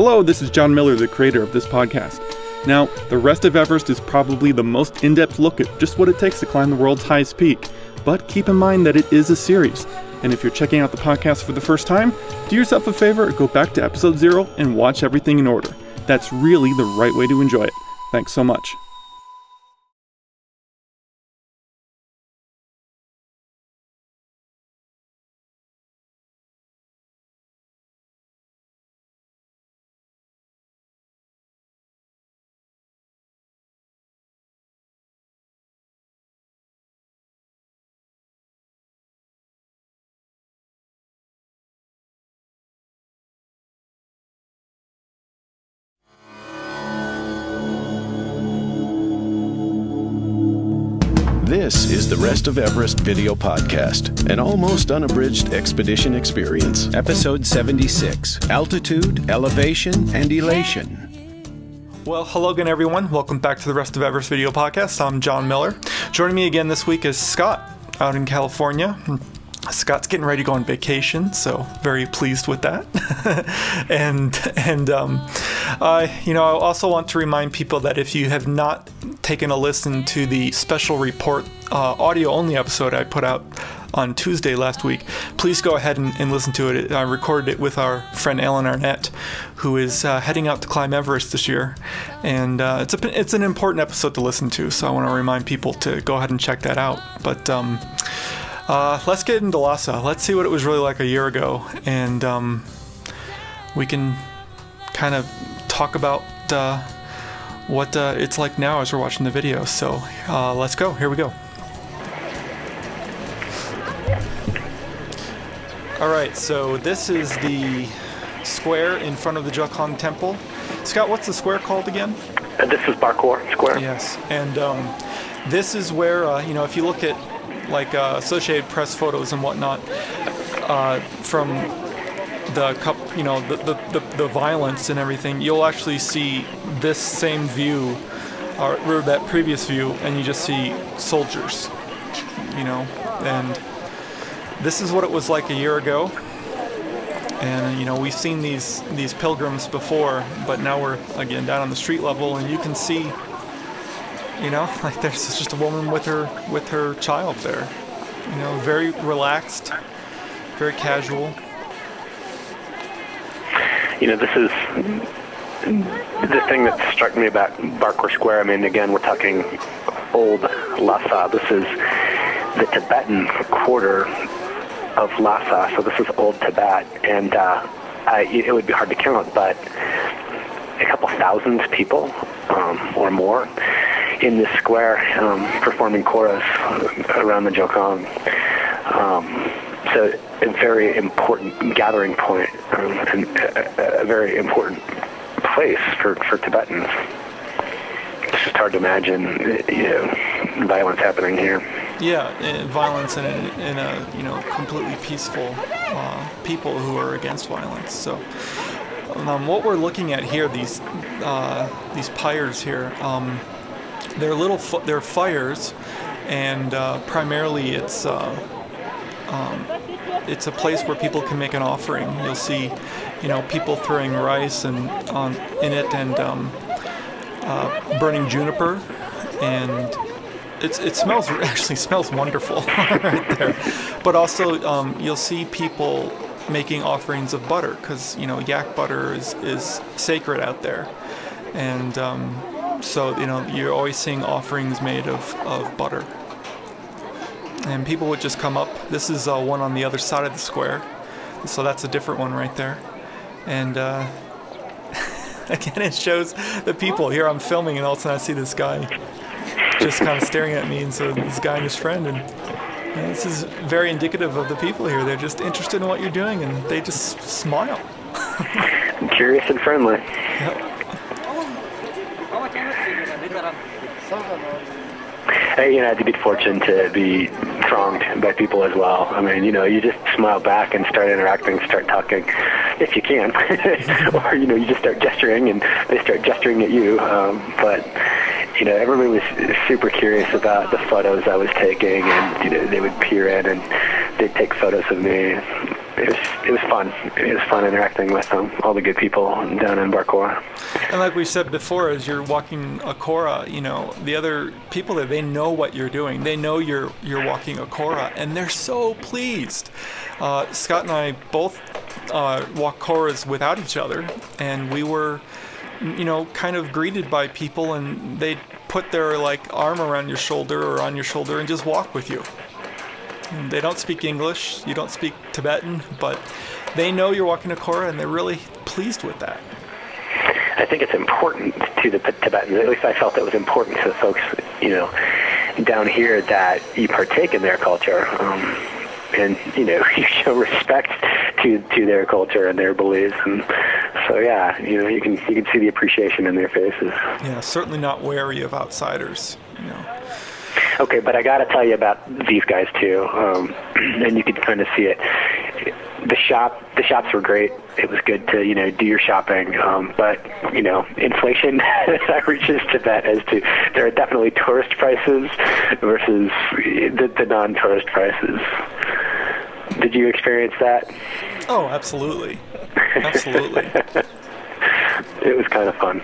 Hello, this is Jon Miller, the creator of this podcast. Now, the rest of Everest is probably the most in-depth look at just what it takes to climb the world's highest peak. But keep in mind that it is a series. And if you're checking out the podcast for the first time, do yourself a favor, go back to episode 0 and watch everything in order. That's really the right way to enjoy it. Thanks so much. This is the Rest of Everest video podcast, an almost unabridged expedition experience. Episode 76, Altitude, Elevation, and Elation. Well, hello again, everyone. Welcome back to the Rest of Everest video podcast. I'm Jon Miller. Joining me again this week is Scott out in California. Scott's getting ready to go on vacation, so very pleased with that. I also want to remind people that if you have not taken a listen to the special report audio-only episode I put out on Tuesday last week, please go ahead and listen to it. I recorded it with our friend Alan Arnett, who is heading out to climb Everest this year, and it's an important episode to listen to, so I want to remind people to go ahead and check that out. But let's get into Lhasa. Let's see what it was really like a year ago, and we can kind of talk about what it's like now as we're watching the video. So let's go. Here we go. Alright, so this is the square in front of the Jokhang temple. Scott, what's the square called again? This is Barkor Square. Yes, and this is where, if you look at like Associated Press photos and whatnot from the violence and everything, you'll actually see this same view, or that previous view, and you just see soldiers, and this is what it was like a year ago. And we've seen these pilgrims before, but now we're again down on the street level, and you can see, like there's just a woman with her child there. Very relaxed, very casual. This is the thing that struck me about Barkor Square. I mean, again, we're talking old Lhasa. This is the Tibetan quarter of Lhasa, so this is old Tibet, and it would be hard to count, but a couple thousand people or more in this square performing Koras around the Jokhang. So a very important gathering point and a very important place for Tibetans. It's just hard to imagine violence happening here. Yeah, violence in a completely peaceful people who are against violence. So what we're looking at here, these pyres here, they're fires, and primarily it's a place where people can make an offering. You'll see, people throwing rice in it and burning juniper, and it smells wonderful right there. But also you'll see people making offerings of butter, because yak butter is sacred out there, and so you're always seeing offerings made of butter. And people would just come up. This is one on the other side of the square, so that's a different one right there. And again, it shows the people. Here I'm filming, and all of a sudden I see this guy just kind of staring at me, and so this guy and his friend, and this is very indicative of the people here. They're just interested in what you're doing, and they just smile. Curious and friendly. Yep. I'd be fortunate to be thronged by people as well. I mean, you just smile back and start interacting, start talking, if you can. Or, you just start gesturing and they start gesturing at you. But, everybody was super curious about the photos I was taking, and, they would peer in and they'd take photos of me. it was fun. It was fun interacting with all the good people down in Barkora. And like we said before, as you're walking a Kora, the other people there, they know what you're doing. They know you're walking a Kora, and they're so pleased. Scott and I both walk Koras without each other, and we were, kind of greeted by people, and they'd put their arm around your shoulder or on your shoulder and just walk with you. And they don't speak English, you don't speak Tibetan, but they know you're walking a Kora, and they're really pleased with that. I think it's important to the Tibetans, at least I felt it was important to the folks, down here, that you partake in their culture, and, you show respect to their culture and their beliefs. And so, yeah, you can see the appreciation in their faces. Yeah, certainly not wary of outsiders, Okay, but I got to tell you about these guys, too, and you could kind of see it. The shops were great. It was good to, do your shopping. But, inflation reaches Tibet as to, there are definitely tourist prices versus the non-tourist prices. Did you experience that? Oh, absolutely. Absolutely. It was kind of fun.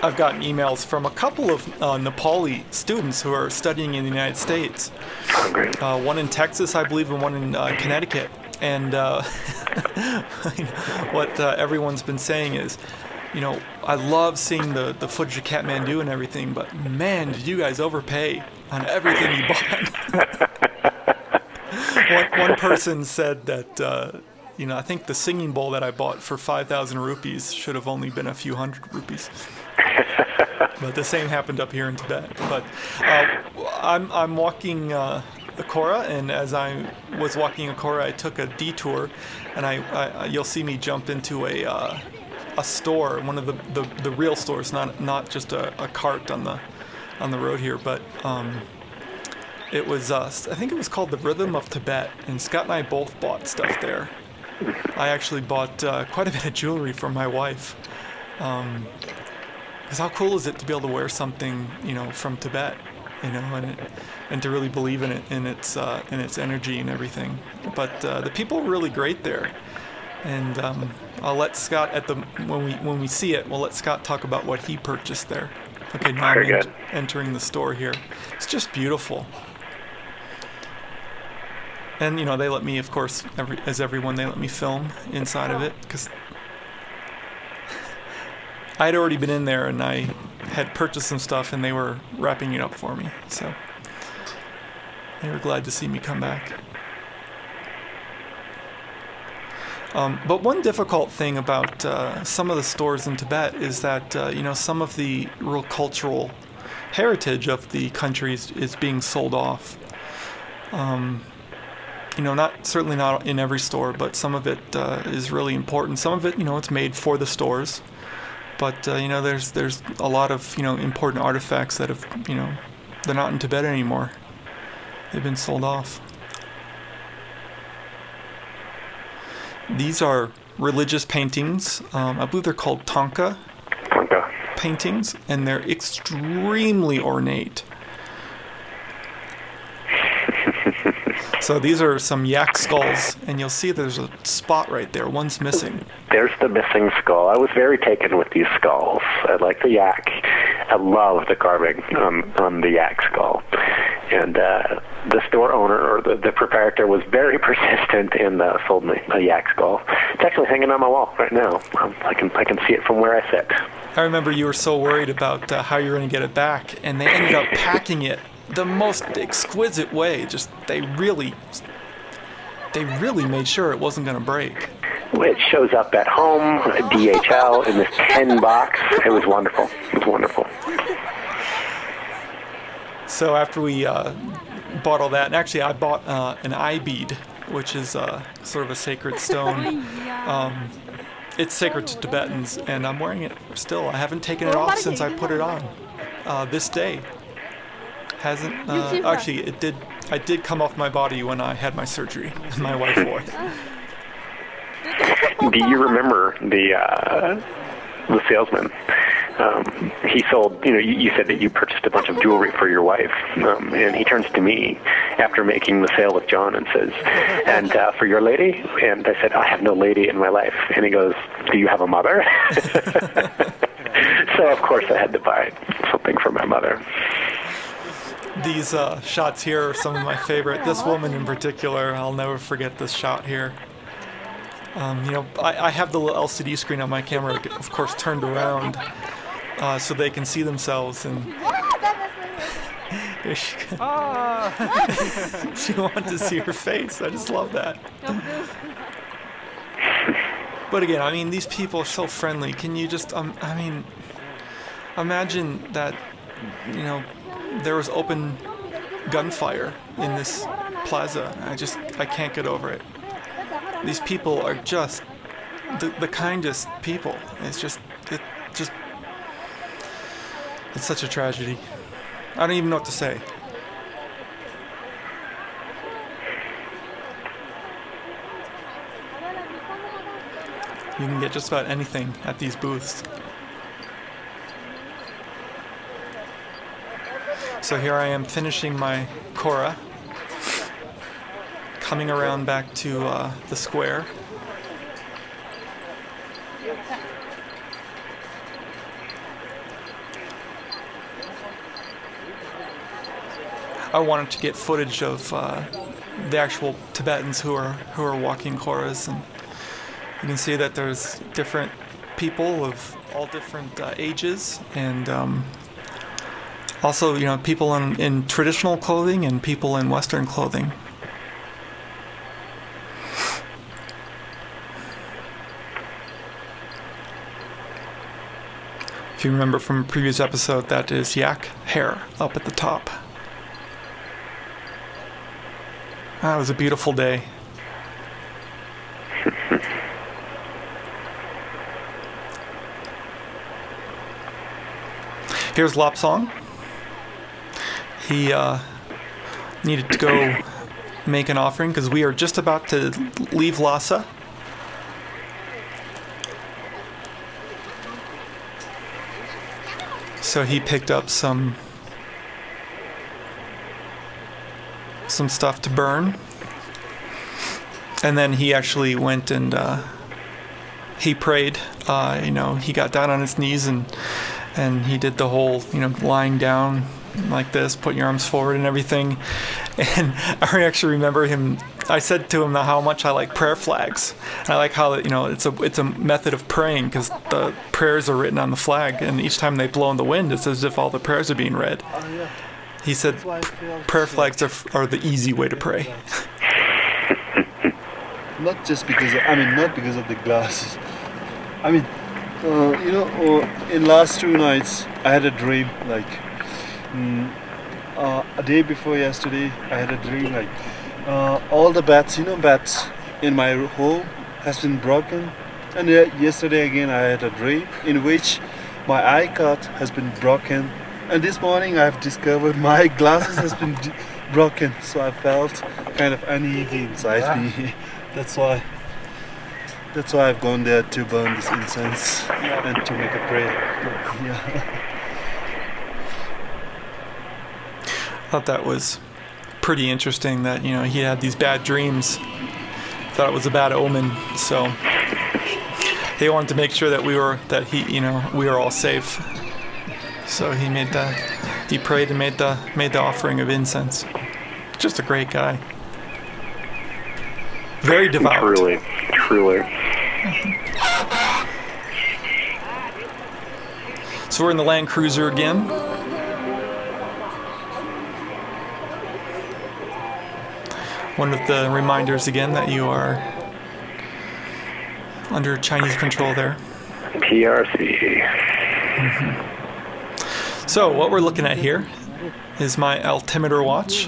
I've gotten emails from a couple of Nepali students who are studying in the United States. Oh, great. One in Texas, I believe, and one in Connecticut. And what everyone's been saying is, I love seeing the footage of Kathmandu and everything, but man, did you guys overpay on everything you bought. One person said that, I think the singing bowl that I bought for 5,000 rupees should have only been a few hundred rupees. But the same happened up here in Tibet. But I'm walking a Kora, and as I was walking a Kora, I took a detour, and you'll see me jump into a store, one of the real stores, not just a cart on the road here, but it was I think it was called the Rhythm of Tibet, and Scott and I both bought stuff there. I actually bought quite a bit of jewelry for my wife. Because how cool is it to be able to wear something, from Tibet, and to really believe in it, in its energy and everything. But the people are really great there, and I'll let Scott when we see it, we'll let Scott talk about what he purchased there. Okay, now I'm entering the store here. It's just beautiful. And they let me, of course, as everyone, they let me film inside of it, because I had already been in there and I had purchased some stuff, and they were wrapping it up for me. So they were glad to see me come back. But one difficult thing about some of the stores in Tibet is that some of the real cultural heritage of the country is being sold off. Certainly not in every store, but some of it is really important. Some of it, it's made for the stores. But, there's a lot of, important artifacts that have, they're not in Tibet anymore. They've been sold off. These are religious paintings. I believe they're called Tanka paintings, and they're extremely ornate. So these are some yak skulls, and you'll see there's a spot right there. One's missing. There's the missing skull. I was very taken with these skulls. I like the yak. I love the carving on the yak skull. And the store owner, or the proprietor, was very persistent and sold me a yak skull. It's actually hanging on my wall right now. I can see it from where I sit. I remember you were so worried about how you were going to get it back, and they ended up packing it the most exquisite way. Just they really made sure it wasn't going to break. It shows up at home, DHL, in this 10 box. It was wonderful. It was wonderful. So after we bought all that, and actually I bought an eye bead, which is sort of a sacred stone. It's sacred to Tibetans, and I'm wearing it still. I haven't taken it off since I put it on. This day hasn't. Actually, it did. I did come off my body when I had my surgery. My wife wore it. Do you remember the salesman he sold, you said that you purchased a bunch of jewelry for your wife, and he turns to me after making the sale with John and says, and for your lady? And I said, I have no lady in my life. And he goes, do you have a mother? So, of course, I had to buy something for my mother. These shots here are some of my favorite. This woman in particular, I'll never forget this shot here. I have the little LCD screen on my camera, of course, turned around so they can see themselves. And she wanted to see her face. I just love that. But again, I mean, these people are so friendly. Can you just, imagine that, there was open gunfire in this plaza. I can't get over it. These people are just the kindest people. It's such a tragedy. I don't even know what to say. You can get just about anything at these booths. So here I am finishing my Kora, coming around back to the square. I wanted to get footage of the actual Tibetans who are walking Koras, and you can see that there's different people of all different ages, and also, people in traditional clothing and people in Western clothing. If you remember from a previous episode, that is yak hair up at the top. It was a beautiful day. Here's Lobsang. He needed to go make an offering because we are just about to leave Lhasa. So he picked up some stuff to burn, and then he actually went and he prayed. He got down on his knees and he did the whole lying down like this, put your arms forward and everything. And I actually remember him. I said to him how much I like prayer flags. And I like how it's a method of praying because the prayers are written on the flag, and each time they blow in the wind, it's as if all the prayers are being read. He said prayer flags are the easy way to pray. Not just because not because of the glasses. In last 2 nights I had a dream a day before yesterday. I had a dream all the bats in my home has been broken, and yesterday again I had a dream in which my iCard has been broken, and this morning I have discovered my glasses has been broken, so I felt kind of uneasy inside me. That's why I've gone there to burn this incense and to make a prayer. Yeah. I thought that was pretty interesting that he had these bad dreams. Thought it was a bad omen, so he wanted to make sure that we were all safe. So he prayed and made the offering of incense. Just a great guy. Very devout. Truly. So we're in the Land Cruiser again. One of the reminders again that you are under Chinese control there. PRC. Mm-hmm. So what we're looking at here is my altimeter watch,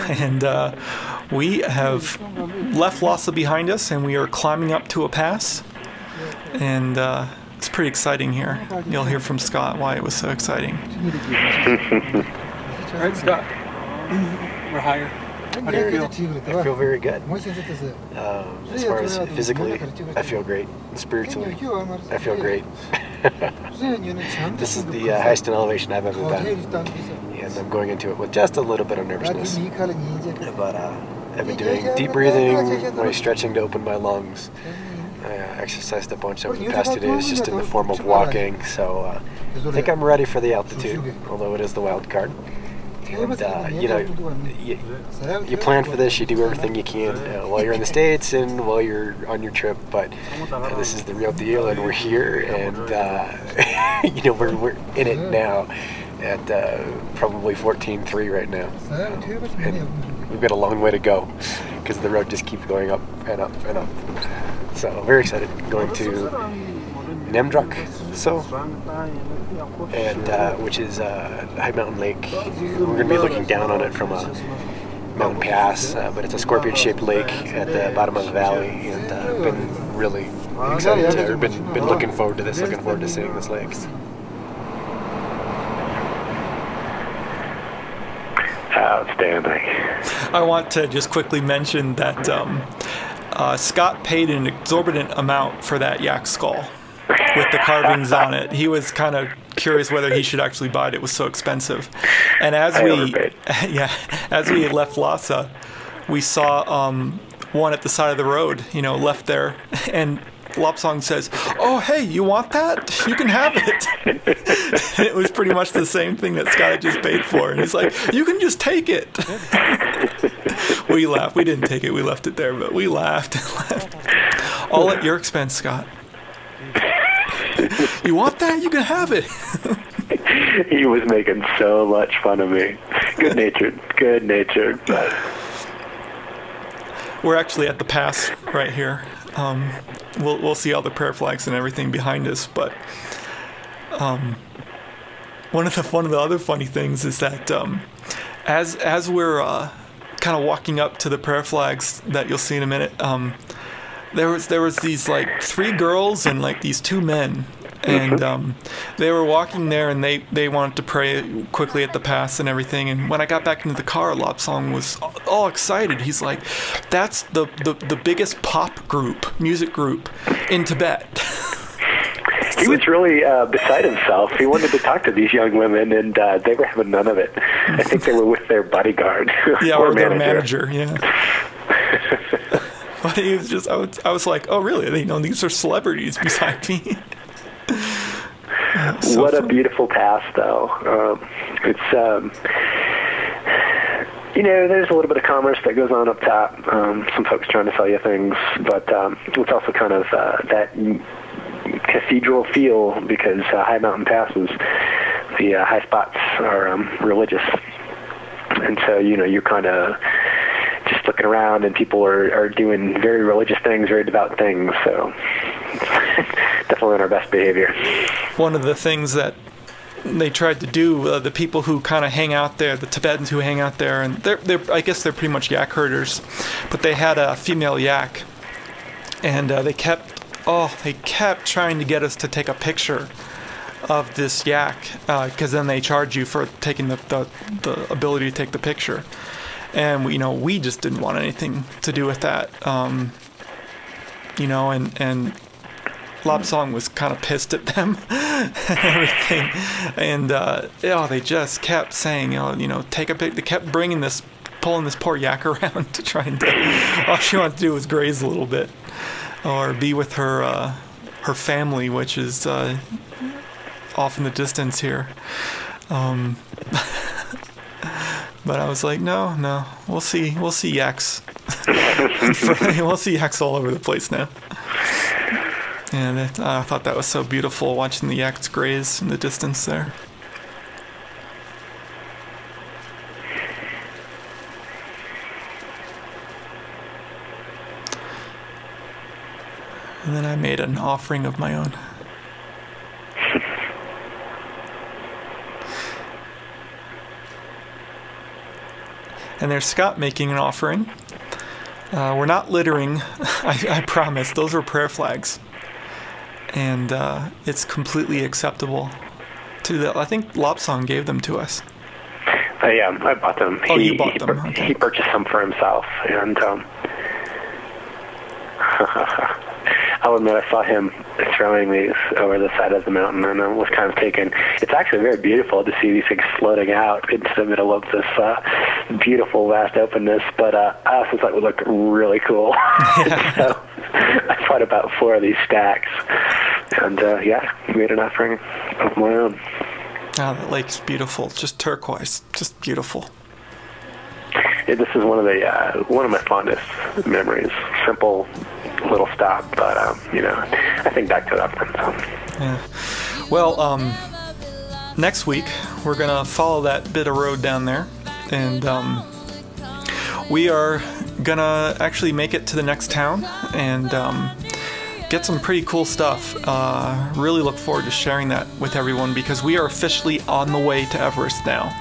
and we have left Lhasa behind us, and we are climbing up to a pass, and it's pretty exciting here. You'll hear from Scott why it was so exciting. All right, Scott. We're higher. How do you feel? I feel very good. As far as physically, I feel great. Spiritually, I feel great. This is the highest in elevation I've ever done, and I'm going into it with just a little bit of nervousness. But I've been doing deep breathing, my stretching to open my lungs. I exercised a bunch over the past 2 days just in the form of walking, so I think I'm ready for the altitude, although it is the wild card. And, you know, you plan for this, you do everything you can while you're in the States and while you're on your trip, but this is the real deal, and we're here, and you know, we're in it now at probably 14.3 right now, and we've got a long way to go because the road just keeps going up and up and up. So very excited, going to Namdrak, and which is a high mountain lake. We're going to be looking down on it from a mountain pass, but it's a scorpion-shaped lake at the bottom of the valley, and I've been really excited to, been looking forward to this, looking forward to seeing this lake. Outstanding. I want to just quickly mention that Scott paid an exorbitant amount for that yak skull with the carvings on it. He was kind of curious whether he should actually buy it. It was so expensive. And as we left Lhasa, we saw one at the side of the road, you know, left there, and Lobsang says, "Oh, hey, you want that? You can have it." And it was pretty much the same thing that Scott had just paid for, and he's like, "You can just take it." We laughed. We didn't take it. We left it there, but we laughed and laughed. All at your expense, Scott. You want that? You can have it. He was making so much fun of me. Good natured. But we're actually at the pass right here. We'll see all the prayer flags and everything behind us, but one of the other funny things is that as we're kind of walking up to the prayer flags that you'll see in a minute, there was these like 3 girls and like these 2 men, and they were walking there, and they wanted to pray quickly at the pass and everything. And when I got back into the car, Lobsang was all excited. He's like, "That's the biggest music group in Tibet." He was really beside himself. He wanted to talk to these young women, and they were having none of it. I think they were with their bodyguard. Yeah, or their manager. Yeah. But he was just, I was like, "Oh, really? You know, these are celebrities beside me." So what a beautiful pass, though. It's you know, there's a little bit of commerce that goes on up top. Some folks trying to sell you things, but it's also kind of that cathedral feel, because high mountain passes, the high spots are religious, and so, you know, you're kind of just looking around, and people are doing very religious things, very devout things, so definitely on our best behavior. One of the things that they tried to do, the people who kind of hang out there, the Tibetans who hang out there, and they're I guess they're pretty much yak herders, but they had a female yak, and they kept trying to get us to take a picture of this yak, because then they charge you for taking the ability to take the picture. And we just didn't want anything to do with that, and Lobsang was kind of pissed at them and everything, and they just kept saying, take a pic. They kept pulling this poor yak around to try and all she wanted to do was graze a little bit or be with her family, which is off in the distance here. But I was like, no, we'll see yaks. We'll see yaks all over the place now. And I thought that was so beautiful, watching the yaks graze in the distance there. And then I made an offering of my own. And there's Scott making an offering. We're not littering, I promise. Those were prayer flags. And it's completely acceptable to I think Lobsang gave them to us. Yeah, I bought them. Oh, you bought them. Okay. He purchased them for himself, and I'll admit I saw him throwing these over the side of the mountain, and I was kind of taken. It's actually very beautiful to see these things floating out into the middle of this beautiful, vast openness, but I also thought it would look really cool. Yeah. So I bought about 4 of these stacks, and yeah, made an offering of my own. Oh, that lake's beautiful. Just turquoise. Just beautiful. This is one of my fondest memories. Simple little stop, but you know, I think back to it often. So. Yeah. Well, next week we're gonna follow that bit of road down there, and we are gonna actually make it to the next town and get some pretty cool stuff. Really look forward to sharing that with everyone because we are officially on the way to Everest now.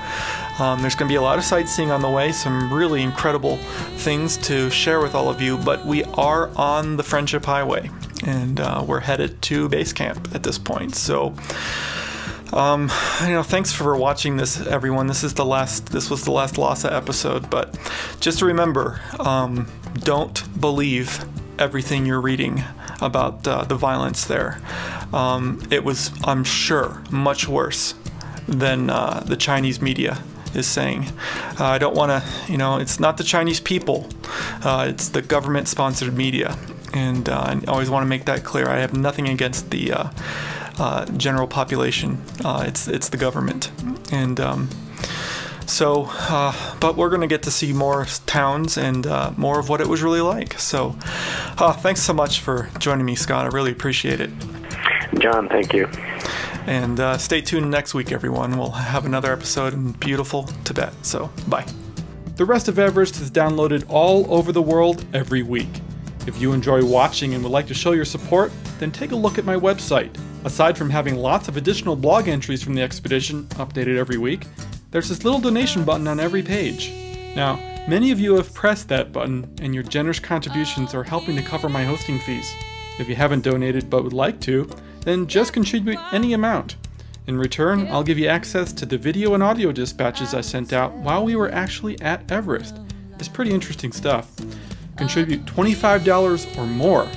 There's going to be a lot of sightseeing on the way, some really incredible things to share with all of you, but we are on the Friendship Highway, and we're headed to base camp at this point. So, thanks for watching this, everyone. This was the last Lhasa episode, but just to remember, don't believe everything you're reading about the violence there. It was, I'm sure, much worse than the Chinese media is saying. I don't want to, it's not the Chinese people, it's the government-sponsored media, and I always want to make that clear. I have nothing against the general population. It's the government, and but we're going to get to see more towns and more of what it was really like. So, thanks so much for joining me, Scott. I really appreciate it. John, thank you. And stay tuned next week, everyone. We'll have another episode in beautiful Tibet. So, bye. The Rest of Everest is downloaded all over the world every week. If you enjoy watching and would like to show your support, then take a look at my website. Aside from having lots of additional blog entries from the expedition updated every week, there's this little donation button on every page. Now, many of you have pressed that button, and your generous contributions are helping to cover my hosting fees. If you haven't donated but would like to, then just contribute any amount. In return, I'll give you access to the video and audio dispatches I sent out while we were actually at Everest. It's pretty interesting stuff. Contribute $25 or more,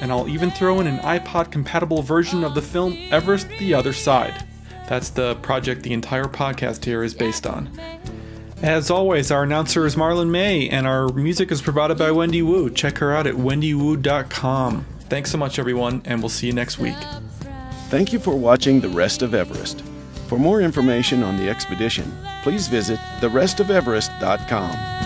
and I'll even throw in an iPod-compatible version of the film Everest: The Other Side. That's the project the entire podcast here is based on. As always, our announcer is Marlon May, and our music is provided by Wendy Wu. Check her out at wendywu.com. Thanks so much, everyone, and we'll see you next week. Thank you for watching The Rest of Everest. For more information on the expedition, please visit therestofeverest.com.